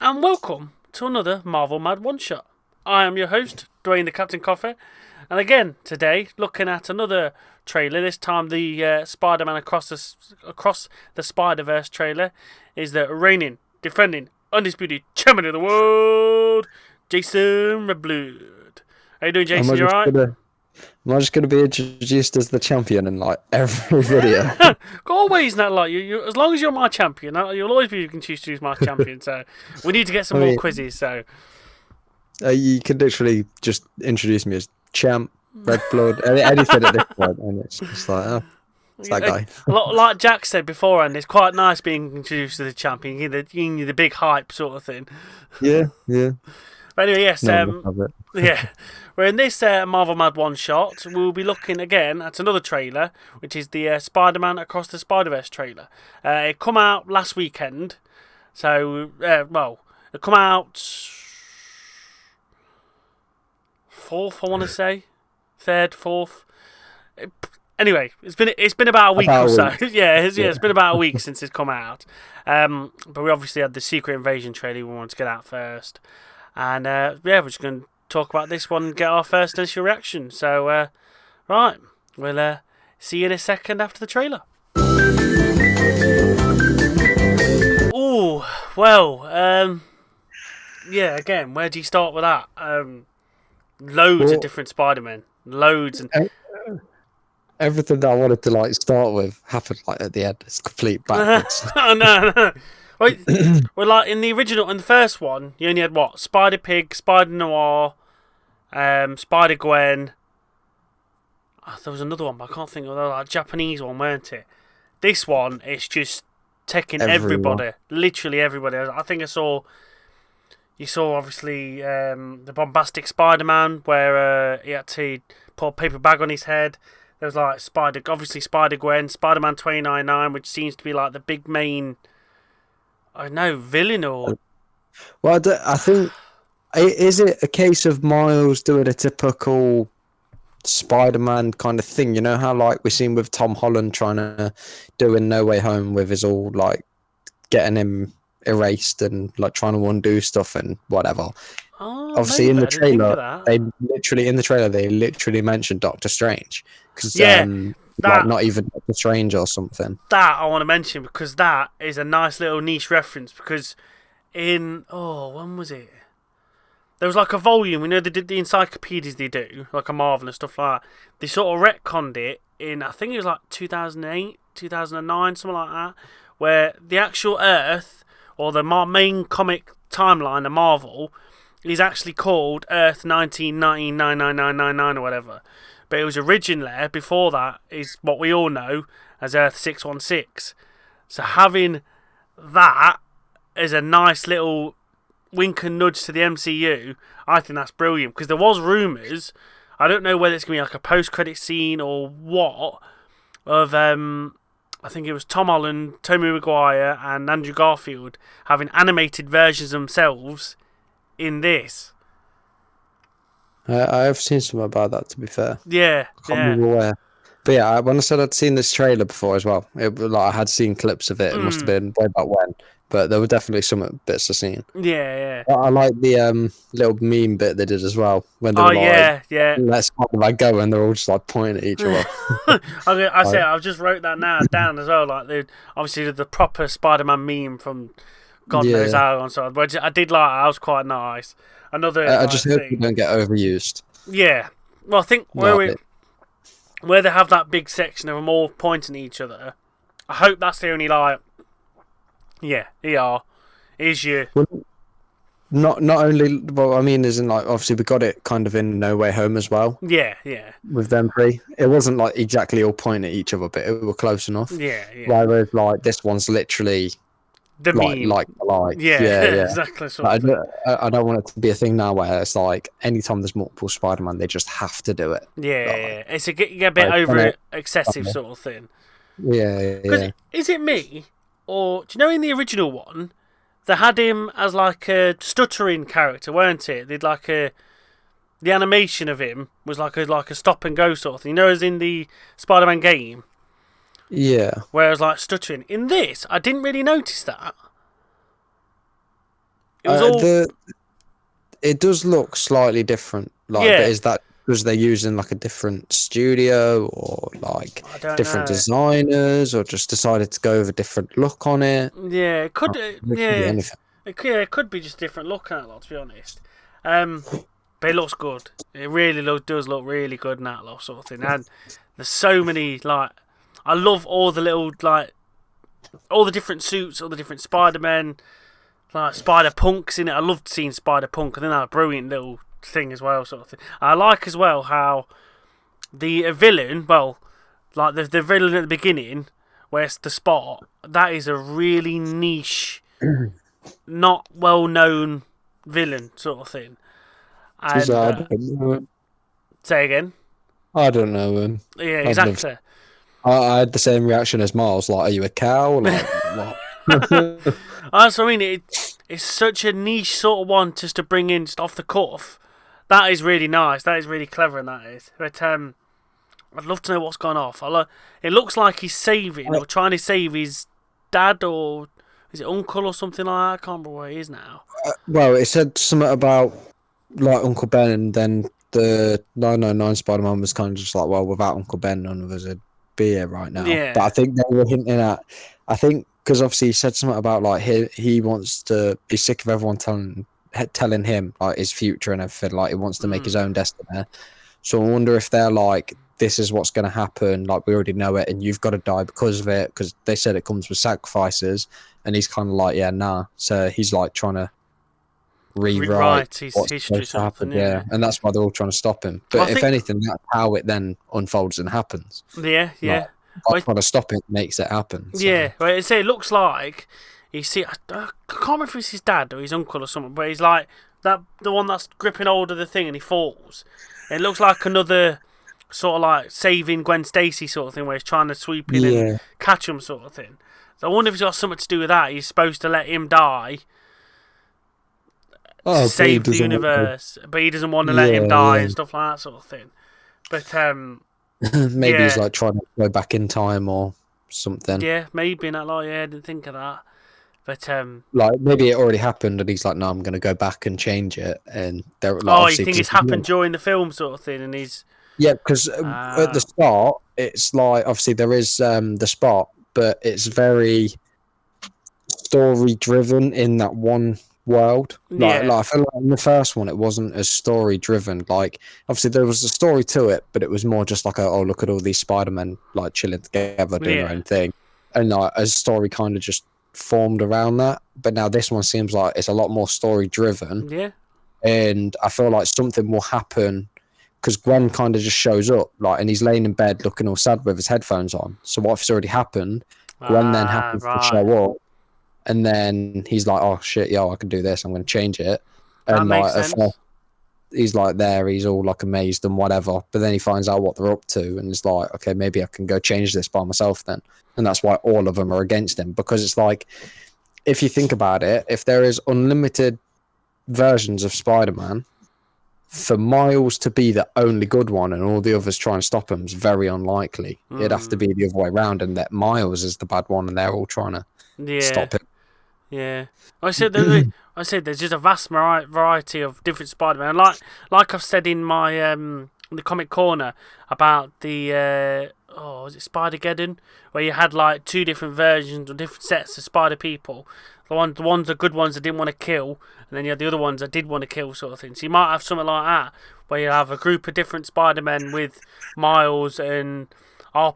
and welcome to another Marvel Mad One Shot. I am your host, Duane the Captain Coffee, and again today looking at another trailer. This time the Spider-Man across the Spider-Verse trailer is the reigning, defending, undisputed champion of the world, Jason MacLeod. How you doing, Am Jason? I You just alright? gonna am I just gonna be introduced as the champion in like every video? Always not like you. As long as you're my champion, you'll always be. You can choose my champion. So we need to get I some more mean, quizzes. So. you could literally just introduce me as champ, red blood, anything at this point, and it's just like, oh, it's that guy. Like Jack said beforehand, it's quite nice being introduced to the champion. You get the big hype sort of thing. Yeah, yeah. But anyway, yes, No, I must have it. yeah. We're in this Marvel Mad One Shot. We'll be looking again at another trailer, which is the Spider-Man Across the Spider-Verse trailer. It come out last weekend, so it come out fourth, I want to say, third, fourth. Anyway, it's been about a week About or a so. week. It's been about a week since it's come out. But we obviously had the Secret Invasion trailer we wanted to get out first, and we're just going to talk about this one and get our first initial reaction. So, right, we'll see you in a second after the trailer. Oh well, yeah. Again, where do you start with that? Loads of Well, different Spider-Men, loads and e- everything that I wanted to like start with happened like at the end. It's complete backwards. oh no. Wait, well, like in the first one, you only had what? Spider Pig, Spider Noir, Spider Gwen. Oh, there was another one, but I can't think of that. Like Japanese one, weren't it? This one, it's just taking Everyone. everybody, literally everybody. I think you saw obviously the bombastic Spider-Man where he had to put a paper bag on his head. There was like obviously Spider Gwen, Spider-Man 2099, which seems to be like the big main, I don't know, villain or. Well, I think is it a case of Miles doing a typical Spider-Man kind of thing? You know how like we've seen with Tom Holland trying to do in No Way Home with his all like getting him erased and like trying to undo stuff and whatever. Oh, Obviously, maybe in the I didn't think of trailer, that. they literally mentioned Doctor Strange because Yeah, like that not even Doctor Strange or something. that I want to mention because that is a nice little niche reference. Because when was it? There was like a volume. You know, they did the encyclopedias they do, like a Marvel and stuff like that. They sort of retconned it in, I think it was like 2008, 2009, something like that, where the actual Earth or the main comic timeline, the Marvel, is actually called Earth 19999999 or whatever. But it was originally, before that, is what we all know as Earth 616. So having that as a nice little wink and nudge to the MCU, I think that's brilliant. Because there was rumours, I don't know whether it's going to be like a post-credit scene or what, of I think it was Tom Holland, Tobey Maguire, and Andrew Garfield having animated versions themselves in this. I have seen something about that. To be fair, Yeah, I can't yeah. remember where. But yeah, when I said I'd seen this trailer before as well, like I had seen clips of it. It must have Mm, been way back when, but there were definitely some bits to seen. yeah, yeah. I like the little meme bit they did as well when they Oh, were like, yeah, yeah. "Let's Spider-Man go," and they're all just like pointing at each other. I say Like, I've just wrote that now down as well. Like obviously the proper Spider-Man meme from God knows yeah, how and so on. But I did like that. That was quite nice. Another I like just hope we thing. don't get overused. Yeah. Well, I think Like, where they have that big section of them all pointing at each other. I hope that's the only like. Yeah, ER is you. well, not only, well, I mean, isn't like obviously we got it kind of in No Way Home as well Yeah, yeah, with them three. It wasn't like exactly all pointing at each other, but it were close enough. yeah, yeah. Whereas like this one's literally The meme. Yeah, yeah, yeah. exactly sort of Like, thing. I don't want it to be a thing now where it's like anytime there's multiple Spider-Man, they just have to do it. Yeah, Like, yeah. It's a bit like, over excessive sort of thing. yeah, Because yeah, is it me, or do you know in the original one, they had him as like a stuttering character, weren't it? They'd like the animation of him was like a stop and go sort of thing. You know, as in the Spider-Man game, yeah. where it was like stuttering. In this, I didn't really notice that. It was all It does look slightly different, like, but yeah. is that because they're using like a different studio or like I don't different know. designers or just decided to go with a different look on it? Yeah, it could. It could be Yeah, anything. it could be just different look at lot. To be honest, but it looks good. It really does look really good in that lot sort of thing. And there's so many like, I love all the little like, all the different suits, all the different Spider-Men, like Spider Punks in it. I loved seeing Spider Punk. I think that's a brilliant little thing as well, sort of thing. I like as well how the villain, well, like the villain at the beginning, where it's the Spot. That is a really niche, not well known villain sort of thing. Because And I don't know him. say again. I don't know him. Yeah, I've never. exactly. I had the same reaction as Miles. Like, are you a cow? Like, what? That's what I mean. It's such a niche sort of one just to bring in just off the cuff. That is really nice. That is really clever, and that is. But I'd love to know what's gone off. It looks like he's saving or trying to save his dad, or is it uncle or something like that? I can't remember where he is now. Well, it said something about like Uncle Ben, and then the 999 Spider-Man was kind of just like, well, without Uncle Ben, none of us would be here right now. Yeah. But I think they were hinting at, I think, because obviously he said something about like he wants to be sick of everyone telling him like his future and everything. Like he wants to make his own destiny. So I wonder if they're like, this is what's going to happen. Like we already know it, and you've got to die because of it. Because they said it comes with sacrifices, and he's kind of like, yeah, nah. So he's like trying to rewrite his what's history, supposed to happen. something. Yeah. And that's why they're all trying to stop him. But if anything, that's how it then unfolds and happens. Yeah, yeah. Like, trying to stop it makes it happen. So. Yeah, well, it looks like you see. I can't remember if it's his dad or his uncle or something, but he's like the one that's gripping hold of the thing and he falls. It looks like another sort of like saving Gwen Stacy sort of thing, where he's trying to sweep in and catch him sort of thing. So I wonder if it's got something to do with that. He's supposed to let him die to save the universe, but he doesn't want to let him die and stuff like that sort of thing. But maybe he's like trying to go back in time or something. Yeah, maybe not. Like, I didn't think of that. But like maybe it already happened, and he's like, "No, I'm going to go back and change it." And they're like, you think it's happened during the film, sort of thing, and he's because at the start, it's like obviously there is the Spot, but it's very story driven in that one world. Like I feel like in the first one, it wasn't as story driven. Like obviously there was a story to it, but it was more just like, oh, look at all these Spider-Men like chilling together doing their own thing, and like a story kind of just formed around that. But now this one seems like it's a lot more story driven. Yeah. And I feel like something will happen because Gwen kind of just shows up, like, and he's laying in bed looking all sad with his headphones on. So what if it's already happened? Gwen then happens to show up, and then he's like, "Oh shit, yo, I can do this. I'm going to change it." And that makes like, sense. he's like there, he's all like amazed and whatever. But then he finds out what they're up to, and it's like, okay, maybe I can go change this by myself then. And that's why all of them are against him, because it's like, if you think about it, if there is unlimited versions of Spider-Man, for Miles to be the only good one and all the others try and stop him is very unlikely. It'd have to be the other way around, and that Miles is the bad one and they're all trying to stop him. Yeah, I said there's just a vast variety of different Spider-Man. Like I've said in my the comic corner about the was it Spider-Geddon, where you had like two different versions or different sets of Spider people. The good ones that didn't want to kill, and then you had the other ones that did want to kill, sort of thing. So you might have something like that, where you have a group of different Spider-Men with Miles and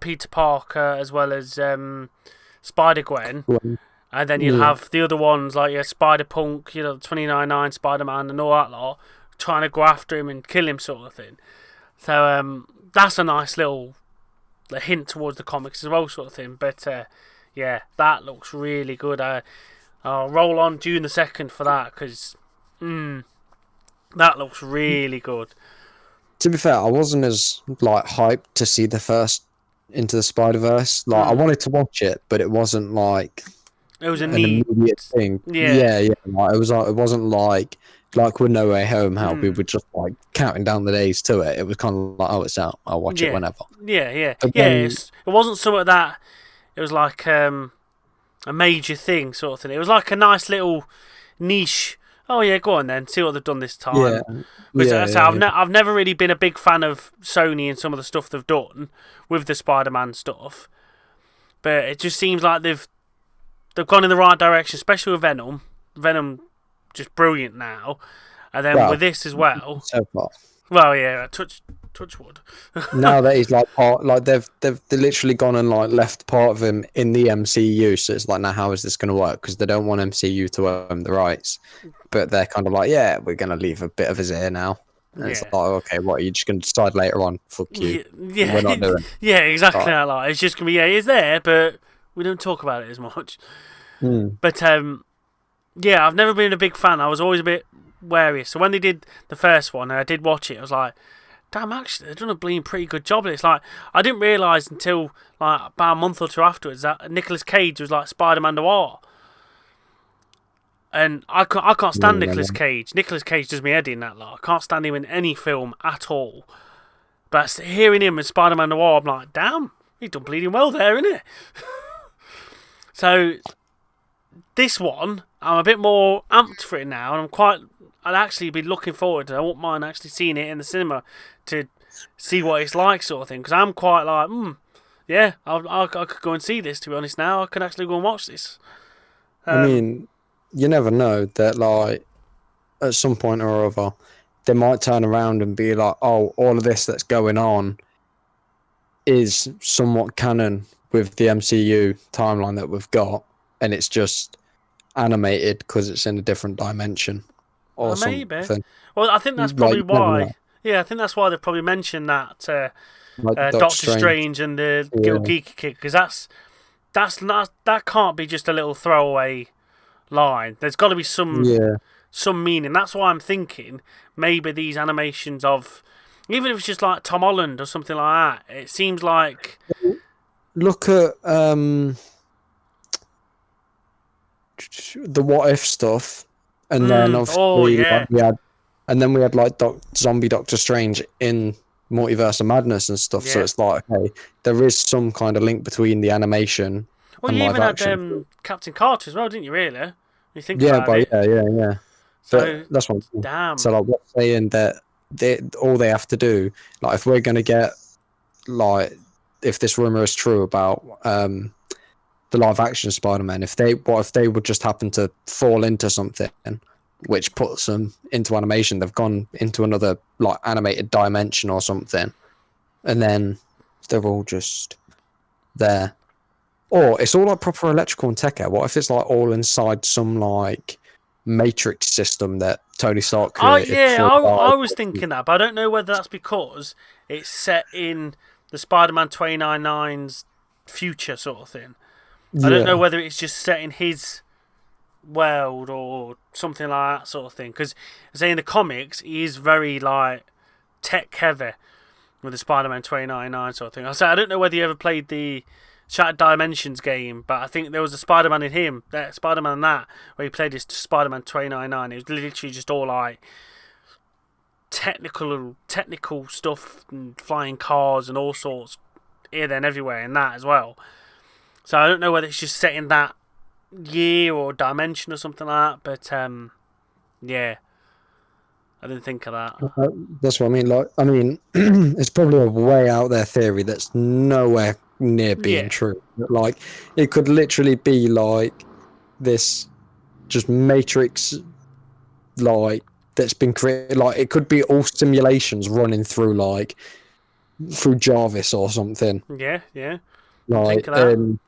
Peter Parker as well as Spider-Gwen. And then you'll have the other ones like your Spider-Punk, the 299 Spider-Man and all that lot, trying to go after him and kill him, sort of thing. So that's a nice little hint towards the comics as well, sort of thing. But yeah, that looks really good. I'll roll on June the 2nd for that, because that looks really good. To be fair, I wasn't as like hyped to see the first Into the Spider-Verse. Like I wanted to watch it, but it wasn't like it was an immediate thing. Yeah. Like, it wasn't like with No Way Home, how we were just like counting down the days to it. It was kind of like, oh, it's out, I'll watch it whenever. Yeah. It wasn't something that it was like a major thing, sort of thing. It was like a nice little niche. oh yeah, go on then, see what they've done this Yeah, time. Because yeah, I've never really been a big fan of Sony and some of the stuff they've done with the Spider-Man stuff, but it just seems like they've gone in the right direction, especially with Venom. Venom, just brilliant now, and then well, with this as well. so far. Well, yeah, touch wood. Now that he's like part, like they've literally gone and like left part of him in the MCU, so it's like, now how is this going to work? Because they don't want MCU to own the rights, but they're kind of like, yeah, we're going to leave a bit of his ear now, and it's Yeah. like, okay, what are you just going to decide later on? Fuck you, Yeah, we're not doing it. yeah, exactly. Right. Like, it's just gonna be, yeah, it's there, but we don't talk about it as much. Mm. But yeah, I've never been a big fan. I was always a bit wary. So when they did the first one, and I did watch it, I was like, damn, actually, they've done a pretty good job. It's like, I didn't realise until like about a month or two afterwards that Nicolas Cage was like Spider-Man Noir. And I can't stand Nicolas Cage. Nicolas Cage does me head in that lot. I can't stand him in any film at all. But hearing him as Spider-Man Noir, I'm like, damn, he's done bleeding well there, isn't it? So this one, I'm a bit more amped for it now, and I'd actually be looking forward to it. I wouldn't mind actually seeing it in the cinema to see what it's like, sort of thing. Because I'm quite like, yeah, I could go and see this, to be honest now. I could actually go and watch this. I mean, you never know that, like, at some point or other, they might turn around and be like, oh, all of this that's going on is somewhat canon with the MCU timeline that we've got, and it's just animated because it's in a different dimension or Maybe. something. Well, I think that's Like, probably you never know. why. Yeah, I think that's why they've probably mentioned that Like Doctor Strange and the Gil Geeky Kid, because that can't be just a little throwaway line. There's got to be some meaning. That's why I'm thinking maybe these animations of, even if it's just like Tom Holland or something like that, it seems like. Look at the What If stuff, and then obviously like, we had like zombie Doctor Strange in Multiverse of Madness and stuff. So it's like, okay, there is some kind of link between the animation and you live even action. had Captain Carter as well, didn't you? Really? You think Yeah, about but it. yeah. So But that's what I'm saying. damn. So like, we're saying that all they have to do, like, if we're gonna get, like, if this rumor is true about the live action Spider-Man, if they would just happen to fall into something which puts them into animation, they've gone into another like animated dimension or something, and then they're all just there. Or it's all like proper electrical and tech. What if it's like all inside some like matrix system that Tony Stark created? I was thinking that, but I don't know whether that's because it's set in the Spider-Man 2099's future sort of thing. I don't know whether it's just set in his world or something like that sort of thing. Because, say, in the comics, he is very like tech heavy with the Spider-Man 2099 sort of thing. I don't know whether you ever played the Shattered Dimensions game, but I think there was a Spider-Man in him, that Spider-Man in that, where he played as Spider-Man 2099. It was literally just all like technical stuff and flying cars and all sorts here, there, and everywhere in that as well. So I don't know whether it's just set in that year or dimension or something like that, but yeah, I didn't think of that. That's what I mean. Like, I mean, it's probably a way out there theory that's nowhere near being true. Like, it could literally be like this, just matrix, like, that's been created. Like, it could be all simulations running through through Jarvis or something. Yeah. Like, Think of that.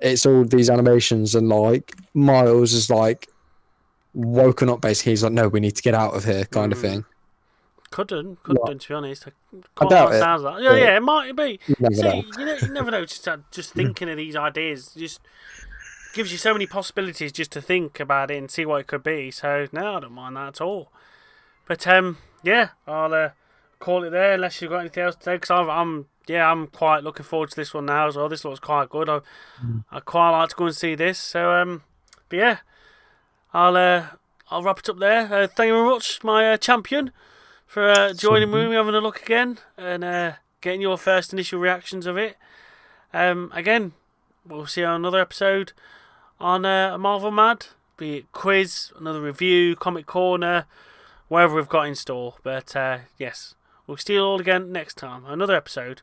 it's all these animations, and like Miles is like woken up. Basically, he's like, "No, we need to get out of here," kind of thing. Couldn't to be honest. I doubt it. Sounds like. Yeah, it might be. You never know. You never know. Just thinking of these ideas just gives you so many possibilities just to think about it and see what it could be. So no, I don't mind that at all. But yeah, I'll call it there unless you've got anything else to say. Because I'm quite looking forward to this one now as well. This looks quite good. I quite like to go and see this. So but yeah, I'll wrap it up there. Thank you very much, my champion, for joining me, having a look again, and getting your first initial reactions of it. Again, we'll see you on another episode on Marvel Mad be it quiz, another review, comic corner, whatever we've got in store. But yes, we'll see you all again next time. Another episode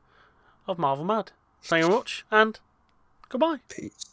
of Marvel Mad. Thank you very much, and goodbye. Peace.